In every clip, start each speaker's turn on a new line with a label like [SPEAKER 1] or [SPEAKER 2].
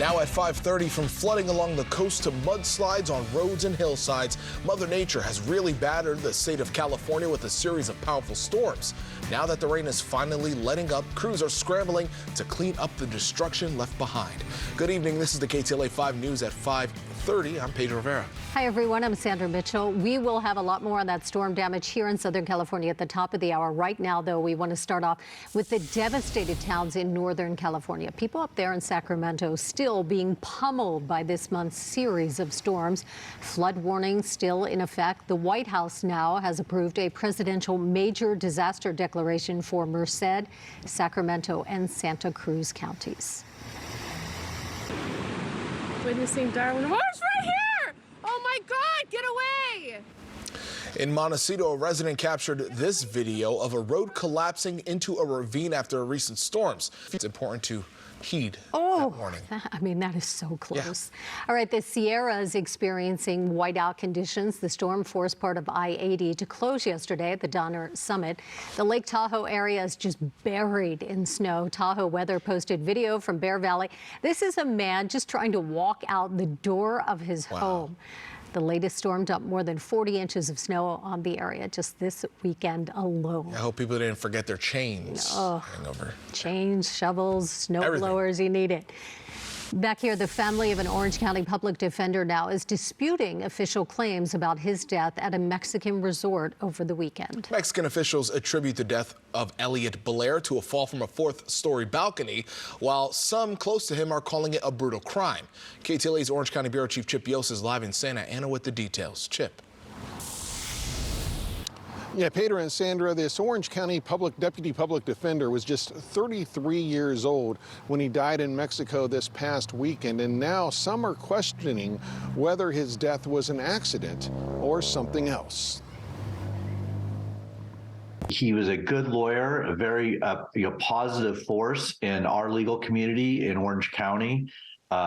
[SPEAKER 1] Now at 5:30, from flooding along the coast to mudslides on roads and hillsides, Mother Nature has really battered the state of California with a series of powerful storms. Now that the rain is finally letting up, crews are scrambling to clean up the destruction left behind. Good evening. This is the KTLA 5 News at 5:30. I'm Pedro Rivera.
[SPEAKER 2] Hi, everyone. I'm Sandra Mitchell. We will have a lot more on that storm damage here in Southern California at the top of the hour. Right now, though, we want to start off with the devastated towns in Northern California. People up there in Sacramento still being pummeled by this month's series of storms. Flood warnings still in effect. The White House now has approved a presidential major disaster declaration for Merced, Sacramento, and Santa Cruz counties.
[SPEAKER 3] Witnessing Darwin. Oh, it's right here! Oh my God, get away!
[SPEAKER 1] In Montecito, a resident captured this video of a road collapsing into a ravine after a recent storms. It's important to heed that warning.
[SPEAKER 2] That is so close. Yeah. All right, the Sierra is experiencing whiteout conditions. The storm forced part of I-80 to close yesterday at the Donner Summit. The Lake Tahoe area is just buried in snow. Tahoe Weather posted video from Bear Valley. This is a man just trying to walk out the door of his home. The latest storm dumped more than 40 inches of snow on the area just this weekend alone.
[SPEAKER 1] I hope people didn't forget their chains.
[SPEAKER 2] Chains, shovels, snow blowers, you need it. Back here, the family of an Orange County public defender now is disputing official claims about his death at a Mexican resort over the weekend.
[SPEAKER 1] Mexican officials attribute the death of Elliot Blair to a fall from a fourth-story balcony, while some close to him are calling it a brutal crime. KTLA's Orange County Bureau Chief Chip Yost is live in Santa Ana with the details. Chip.
[SPEAKER 4] Yeah, Pedro and Sandra, this Orange County deputy public defender was just 33 years old when he died in Mexico this past weekend, and now some are questioning whether his death was an accident or something else.
[SPEAKER 5] He was a good lawyer, a very positive force in our legal community in Orange County. He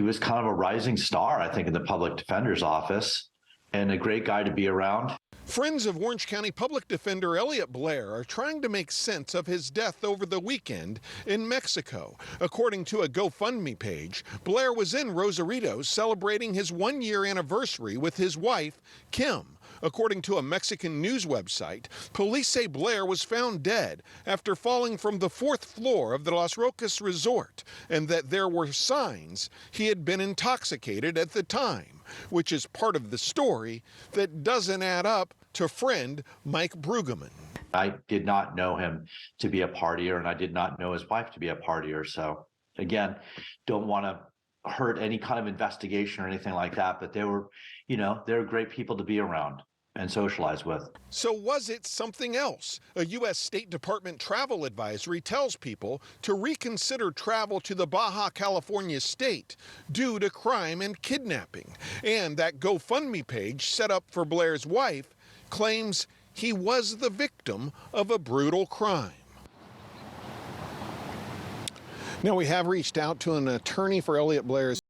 [SPEAKER 5] was kind of a rising star, I think, in the public defender's office, and a great guy to be around.
[SPEAKER 4] Friends of Orange County public defender Elliot Blair are trying to make sense of his death over the weekend in Mexico. According to a GoFundMe page, Blair was in Rosarito celebrating his one-year anniversary with his wife, Kim. According to a Mexican news website, police say Blair was found dead after falling from the fourth floor of the Las Rocas resort, and that there were signs he had been intoxicated at the time, which is part of the story that doesn't add up to friend Mike Brueggemann.
[SPEAKER 5] I did not know him to be a partier, and I did not know his wife to be a partier. So again, don't want to hurt any kind of investigation or anything like that, but they were great people to be around and socialize with.
[SPEAKER 4] So was it something else? A U.S. State Department travel advisory tells people to reconsider travel to the Baja California state due to crime and kidnapping. And that GoFundMe page set up for Blair's wife claims he was the victim of a brutal crime. Now, we have reached out to an attorney for Elliot Blair's